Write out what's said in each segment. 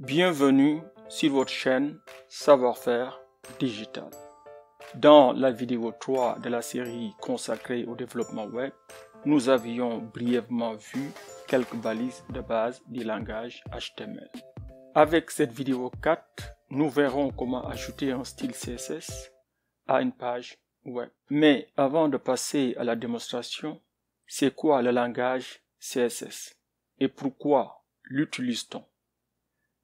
Bienvenue sur votre chaîne Savoir-faire digital. Dans la vidéo 3 de la série consacrée au développement web, nous avions brièvement vu quelques balises de base du langage HTML. Avec cette vidéo 4, nous verrons comment ajouter un style CSS à une page web. Mais avant de passer à la démonstration, c'est quoi le langage CSS et pourquoi l'utilise-t-on?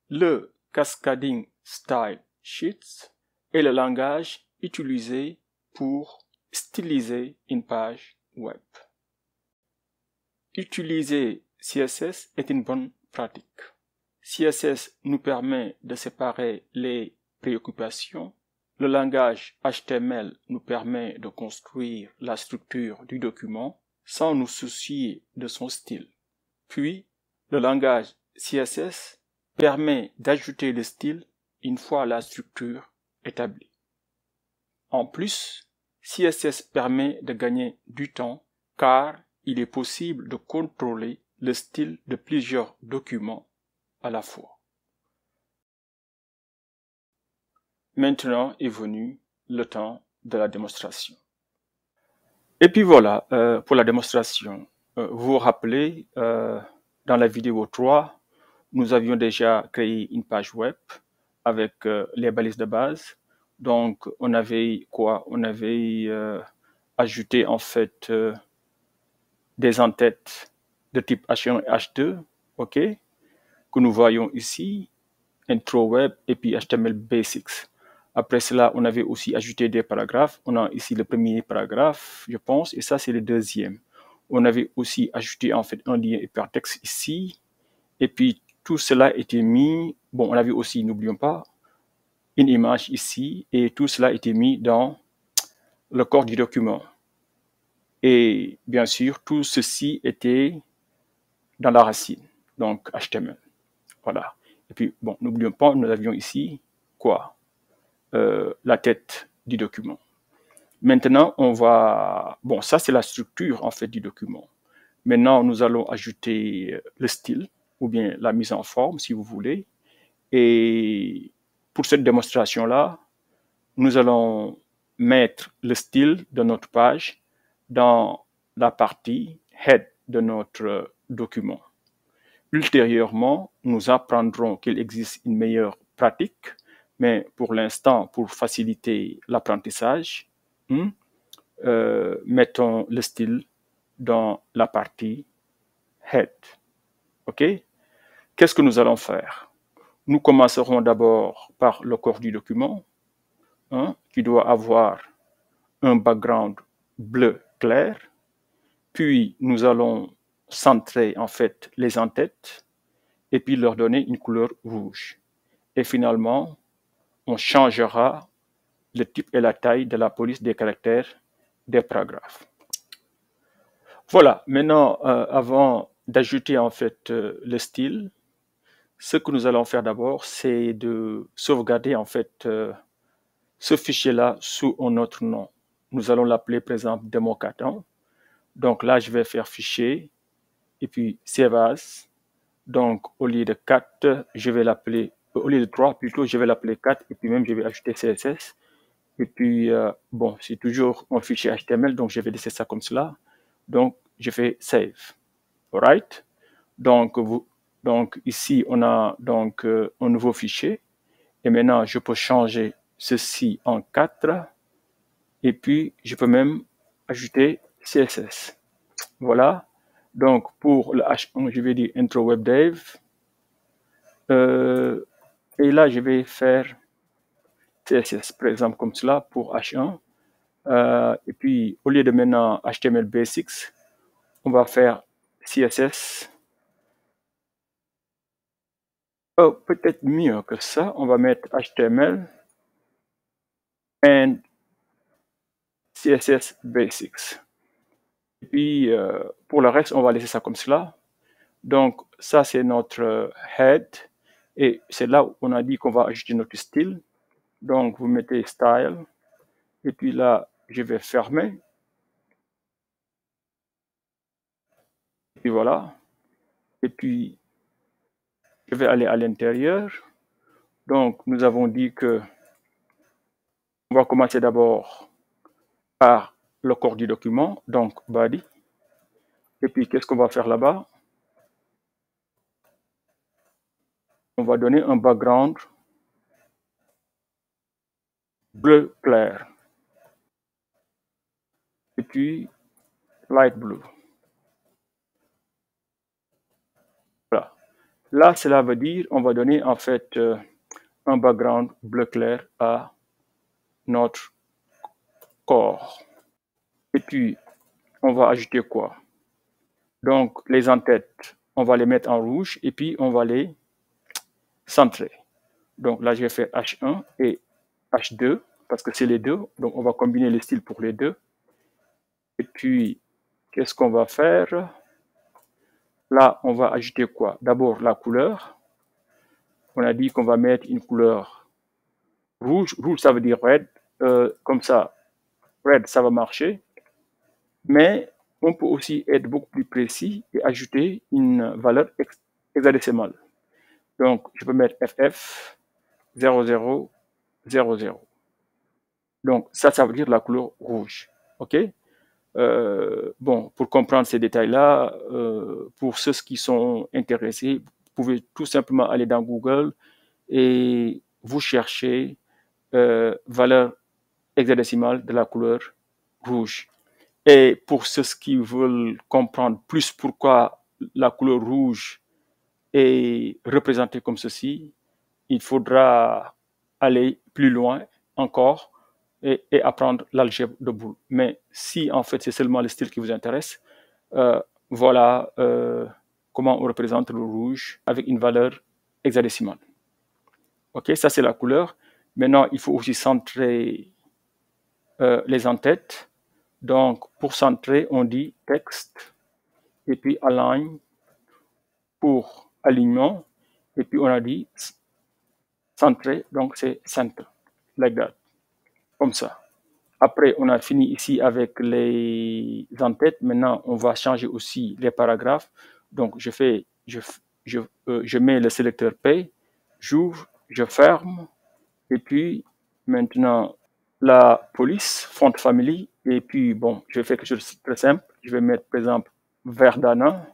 Le Cascading Style Sheets est le langage utilisé pour styliser une page web. Utiliser CSS est une bonne pratique. CSS nous permet de séparer les préoccupations. Le langage HTML nous permet de construire la structure du document sans nous soucier de son style. Puis, le langage CSS permet d'ajouter le style une fois la structure établie. En plus, CSS permet de gagner du temps car il est possible de contrôler le style de plusieurs documents à la fois. Maintenant est venu le temps de la démonstration. Et puis voilà, pour la démonstration, vous vous rappelez, dans la vidéo 3, nous avions déjà créé une page web avec les balises de base. Donc, on avait quoi? On avait ajouté en fait des entêtes de type H1 et H2, ok, que nous voyons ici, intro web et puis HTML basics. Après cela, on avait aussi ajouté des paragraphes. On a ici le premier paragraphe, je pense, et ça c'est le deuxième. On avait aussi ajouté en fait un lien hypertexte ici, et puis tout cela était mis, bon, on avait aussi, n'oublions pas, une image ici, et tout cela était mis dans le corps du document. Et bien sûr, tout ceci était dans la racine, donc HTML. Voilà. Et puis, bon, n'oublions pas, nous avions ici, quoi? La tête du document. Maintenant, on va... Bon, ça, c'est la structure, en fait, du document. Maintenant, nous allons ajouter le style, ou bien la mise en forme, si vous voulez. Et pour cette démonstration-là, nous allons mettre le style de notre page dans la partie head de notre document. Ultérieurement, nous apprendrons qu'il existe une meilleure pratique, mais pour l'instant, pour faciliter l'apprentissage, mettons le style dans la partie head. OK? Qu'est-ce que nous allons faire? Nous commencerons d'abord par le corps du document, qui doit avoir un background bleu clair. Puis, nous allons centrer en fait les entêtes et puis leur donner une couleur rouge. Et finalement, on changera le type et la taille de la police des caractères des paragraphes. Voilà, maintenant, avant d'ajouter en fait le style, ce que nous allons faire d'abord, c'est de sauvegarder en fait ce fichier-là sous un autre nom. Nous allons l'appeler par exemple démo4. Donc là, je vais faire fichier et puis save as. Donc au lieu de 4, je vais l'appeler, au lieu de 3 plutôt, je vais l'appeler 4 et puis même je vais ajouter CSS. Et puis, bon, c'est toujours un fichier HTML, donc je vais laisser ça comme cela. Donc, je fais save. Alright? Donc, ici, on a donc un nouveau fichier. Et maintenant, je peux changer ceci en 4. Et puis, je peux même ajouter CSS. Voilà. Donc, pour le H1, je vais dire intro web dev. Et là, je vais faire CSS, par exemple, comme cela pour H1. Et puis, au lieu de maintenant HTML Basics, on va faire CSS. Oh, peut-être mieux que ça, on va mettre HTML and CSS Basics. Et puis, pour le reste, on va laisser ça comme cela. Donc, ça, c'est notre head. Et c'est là où on a dit qu'on va ajouter notre style. Donc, vous mettez style. Et puis là, je vais fermer. Et puis voilà. Et puis, Je vais aller à l'intérieur. Donc, nous avons dit que on va commencer d'abord par le corps du document, donc body. Et puis, qu'est-ce qu'on va faire là-bas? On va donner un background bleu clair. Et puis, light blue. Voilà. Là, cela veut dire on va donner en fait un background bleu clair à notre corps. Et puis, on va ajouter quoi? Donc, les en-têtes, on va les mettre en rouge et puis on va les centrer. Donc là, je vais faire H1 et H2 parce que c'est les deux. Donc, on va combiner les styles pour les deux. Et puis, qu'est-ce qu'on va faire? Là, on va ajouter quoi? D'abord, la couleur. On a dit qu'on va mettre une couleur rouge. Rouge, ça veut dire red. Comme ça, red, ça va marcher. Mais on peut aussi être beaucoup plus précis et ajouter une valeur hexadécimale. Donc, je peux mettre FF 0000. Donc, ça veut dire la couleur rouge. OK? Bon, pour comprendre ces détails-là, pour ceux qui sont intéressés, vous pouvez tout simplement aller dans Google et vous cherchez valeur hexadécimale de la couleur rouge. Et pour ceux qui veulent comprendre plus pourquoi la couleur rouge est représentée comme ceci, il faudra aller plus loin encore et apprendre l'algèbre de Boole. Mais si en fait c'est seulement le style qui vous intéresse, voilà comment on représente le rouge avec une valeur hexadécimale. Ok, ça c'est la couleur. Maintenant, il faut aussi centrer les en-têtes. Donc, pour centrer, on dit texte et puis align pour alignement. Et puis, on a dit centrer, donc c'est center, like that, comme ça. Après, on a fini ici avec les en-têtes. Maintenant, on va changer aussi les paragraphes. Donc, je mets le sélecteur P, j'ouvre, je ferme. Et puis, maintenant, la police, font family. Et puis, bon, je vais faire quelque chose de très simple. Je vais mettre, par exemple, Verdana.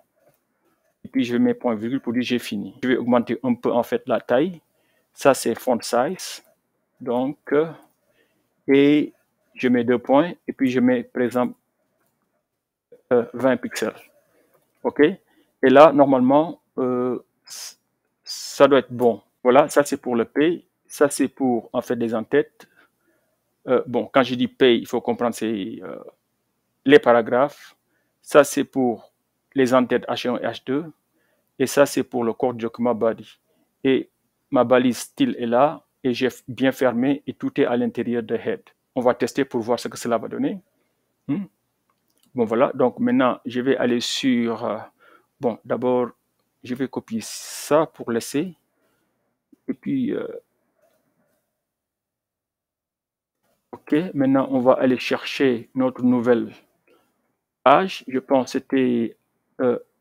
Et puis, je vais mettre point virgule pour dire j'ai fini. Je vais augmenter un peu, en fait, la taille. Ça, c'est font size. Donc, et je mets 2 points. Et puis, je mets, par exemple, 20 pixels. OK? Et là, normalement, ça doit être bon. Voilà, ça, c'est pour le P. Ça, c'est pour, en fait, les en-têtes. Bon, quand je dis P, il faut comprendre, c'est les paragraphes. Ça, c'est pour les en-têtes H1 et H2. Et ça, c'est pour le corps du document body. Et ma balise style est là. Et j'ai bien fermé et tout est à l'intérieur de head. On va tester pour voir ce que cela va donner. Bon, voilà. Donc, maintenant, je vais aller sur... bon, d'abord, je vais copier ça pour laisser. Et puis... OK. Maintenant, on va aller chercher notre nouvelle page. Je pense que c'était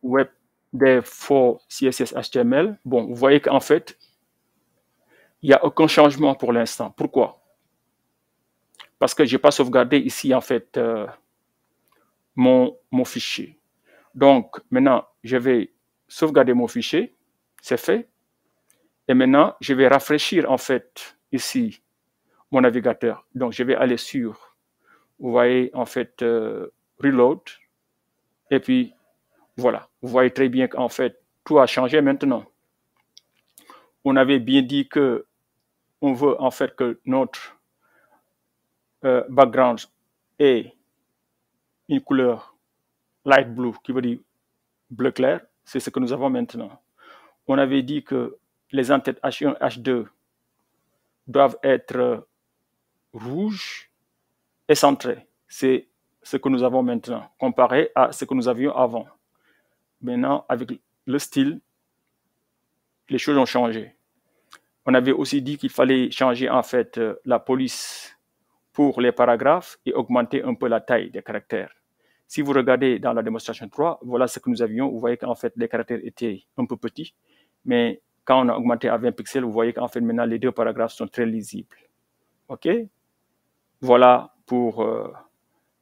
Web Dev for CSS HTML. Bon, vous voyez qu'en fait, il n'y a aucun changement pour l'instant. Pourquoi? Parce que je n'ai pas sauvegardé ici, en fait, mon fichier. Donc, maintenant, je vais sauvegarder mon fichier. C'est fait. Et maintenant, je vais rafraîchir, en fait, ici, mon navigateur. Donc, je vais aller sur, vous voyez, en fait, Reload. Et puis, voilà. Vous voyez très bien qu'en fait, tout a changé maintenant. On avait bien dit que on veut en fait que notre background ait une couleur light blue, qui veut dire bleu clair. C'est ce que nous avons maintenant. On avait dit que les en-têtes H1 et H2 doivent être rouges et centrés. C'est ce que nous avons maintenant, comparé à ce que nous avions avant. Maintenant, avec le style, les choses ont changé. On avait aussi dit qu'il fallait changer en fait la police pour les paragraphes et augmenter un peu la taille des caractères. Si vous regardez dans la démonstration 3, voilà ce que nous avions. Vous voyez qu'en fait, les caractères étaient un peu petits, mais quand on a augmenté à 20 pixels, vous voyez qu'en fait, maintenant, les deux paragraphes sont très lisibles. OK? Voilà pour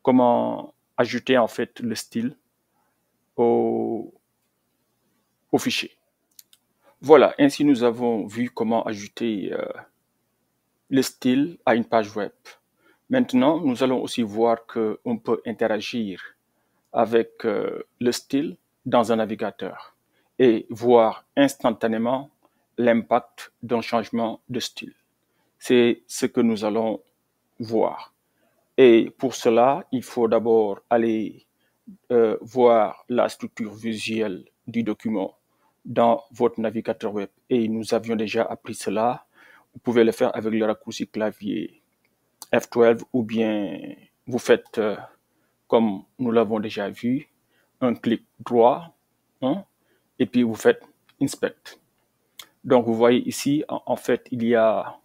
comment ajouter, en fait, le style au fichier. Voilà, ainsi nous avons vu comment ajouter le style à une page web. Maintenant, nous allons aussi voir qu'on peut interagir avec le style dans un navigateur et voir instantanément l'impact d'un changement de style. C'est ce que nous allons voir. Et pour cela, il faut d'abord aller voir la structure visuelle du document dans votre navigateur web. Et nous avions déjà appris cela. Vous pouvez le faire avec le raccourci clavier F12 ou bien vous faites, comme nous l'avons déjà vu, un clic droit hein, et puis vous faites Inspect. Donc vous voyez ici, en fait, il y a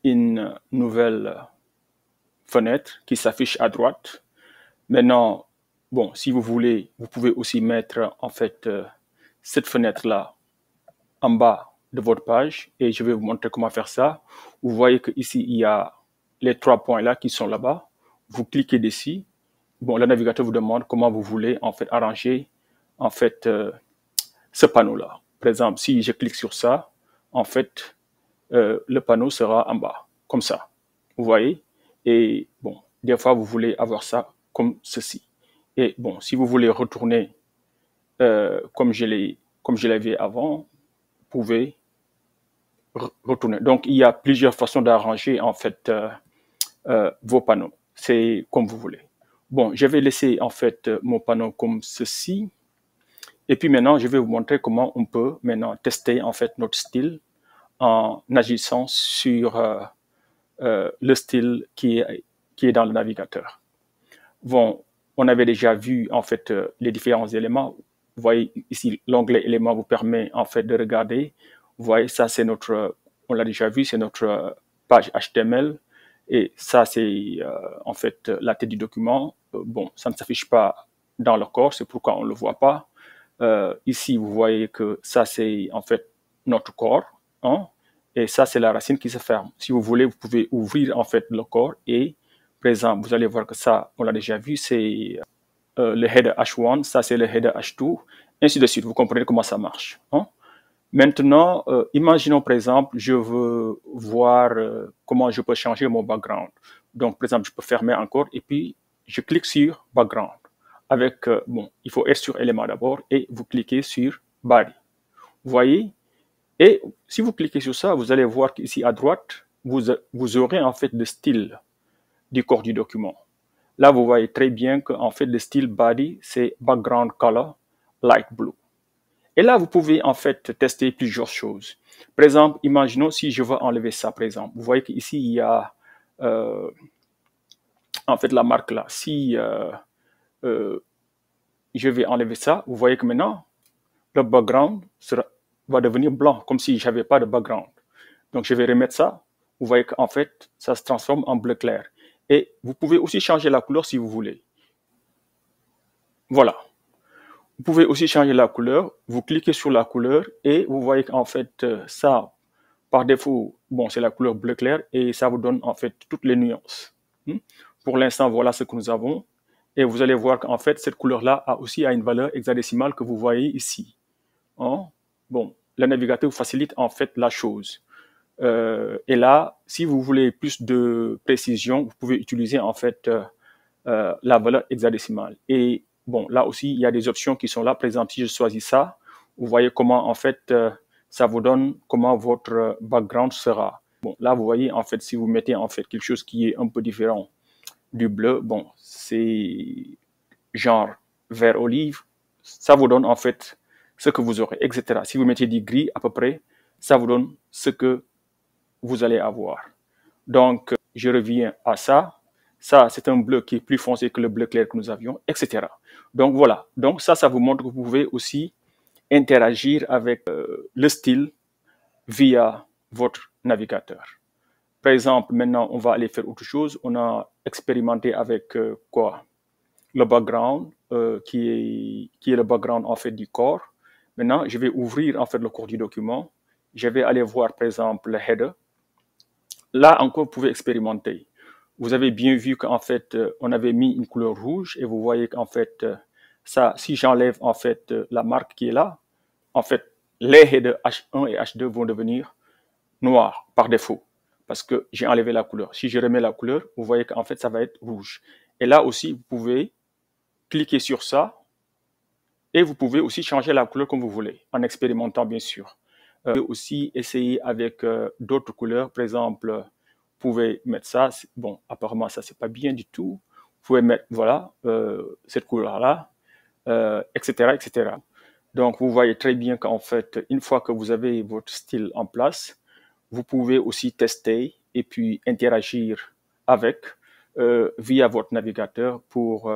une nouvelle fenêtre qui s'affiche à droite. Maintenant, bon, si vous voulez, vous pouvez aussi mettre en fait cette fenêtre-là en bas de votre page et je vais vous montrer comment faire ça. Vous voyez qu'ici, il y a les 3 points là qui sont là-bas. Vous cliquez dessus. Bon, le navigateur vous demande comment vous voulez en fait arranger en fait ce panneau-là. Par exemple, si je clique sur ça, en fait, le panneau sera en bas, comme ça. Vous voyez? Et bon, des fois, vous voulez avoir ça comme ceci. Et bon, si vous voulez retourner comme je l'avais avant, vous pouvez retourner. Donc, il y a plusieurs façons d'arranger en fait vos panneaux. C'est comme vous voulez. Bon, je vais laisser en fait mon panneau comme ceci. Et puis maintenant, je vais vous montrer comment on peut maintenant tester en fait notre style en agissant sur le style qui est dans le navigateur. Bon, on avait déjà vu en fait les différents éléments. Vous voyez ici, l'onglet éléments vous permet en fait de regarder. Vous voyez, ça c'est notre, on l'a déjà vu, c'est notre page HTML. Et ça c'est en fait la tête du document. Bon, ça ne s'affiche pas dans le corps, c'est pourquoi on ne le voit pas. Ici, vous voyez que ça c'est en fait notre corps. Hein, et ça c'est la racine qui se ferme. Si vous voulez, vous pouvez ouvrir en fait le corps et par exemple, vous allez voir que ça, on l'a déjà vu, c'est le header H1, ça c'est le header H2, ainsi de suite. Vous comprenez comment ça marche. Hein? Maintenant, imaginons par exemple, je veux voir comment je peux changer mon background. Donc, par exemple, je peux fermer encore et puis je clique sur background. Avec, bon, il faut être sur élément d'abord et vous cliquez sur body. Vous voyez? Et si vous cliquez sur ça, vous allez voir qu'ici à droite, vous aurez en fait le style du corps du document. Là, vous voyez très bien qu'en fait, le style body, c'est background color light blue. Et là, vous pouvez en fait tester plusieurs choses. Par exemple, imaginons si je veux enlever ça, par exemple. Vous voyez qu'ici, il y a en fait la marque là. Si je vais enlever ça, vous voyez que maintenant, le background va devenir blanc, comme si je n'avais pas de background. Donc, je vais remettre ça. Vous voyez qu'en fait, ça se transforme en bleu clair. Et vous pouvez aussi changer la couleur si vous voulez. Voilà. Vous pouvez aussi changer la couleur. Vous cliquez sur la couleur et vous voyez qu'en fait, ça, par défaut, bon, c'est la couleur bleu clair et ça vous donne en fait toutes les nuances. Pour l'instant, voilà ce que nous avons. Et vous allez voir qu'en fait, cette couleur-là a aussi une valeur hexadécimale que vous voyez ici. Hein? Bon, le navigateur vous facilite en fait la chose. Et là, si vous voulez plus de précision, vous pouvez utiliser en fait la valeur hexadécimale. Et bon, là aussi, il y a des options qui sont là. Par exemple, si je choisis ça, vous voyez comment en fait ça vous donne comment votre background sera. Bon, là, vous voyez en fait si vous mettez en fait quelque chose qui est un peu différent du bleu, bon, c'est genre vert olive, ça vous donne en fait ce que vous aurez, etc. Si vous mettez du gris à peu près, ça vous donne ce que vous allez avoir. Donc, je reviens à ça. Ça, c'est un bleu qui est plus foncé que le bleu clair que nous avions, etc. Donc, voilà. Donc, ça vous montre que vous pouvez aussi interagir avec le style via votre navigateur. Par exemple, maintenant, on va aller faire autre chose. On a expérimenté avec quoi? Le background, qui est le background en fait du corps. Maintenant, je vais ouvrir en fait le corps du document. Je vais aller voir par exemple le header. Là encore, vous pouvez expérimenter. Vous avez bien vu qu'en fait, on avait mis une couleur rouge et vous voyez qu'en fait, ça, si j'enlève en fait la marque qui est là, en fait, les headers H1 et H2 vont devenir noirs par défaut parce que j'ai enlevé la couleur. Si je remets la couleur, vous voyez qu'en fait, ça va être rouge. Et là aussi, vous pouvez cliquer sur ça et vous pouvez aussi changer la couleur comme vous voulez, en expérimentant bien sûr. Vous pouvez aussi essayer avec d'autres couleurs. Par exemple, vous pouvez mettre ça. Bon, apparemment, ça, c'est pas bien du tout. Vous pouvez mettre, voilà, cette couleur-là, etc., etc. Donc, vous voyez très bien qu'en fait, une fois que vous avez votre style en place, vous pouvez aussi tester et puis interagir avec via votre navigateur pour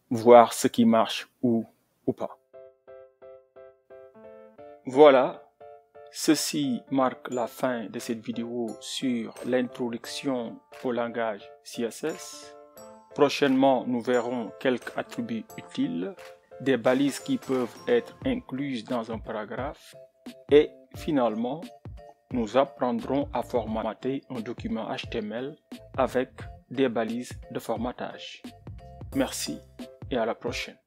voir ce qui marche ou pas. Voilà, ceci marque la fin de cette vidéo sur l'introduction au langage CSS. Prochainement, nous verrons quelques attributs utiles, des balises qui peuvent être incluses dans un paragraphe et finalement, nous apprendrons à formater un document HTML avec des balises de formatage. Merci et à la prochaine.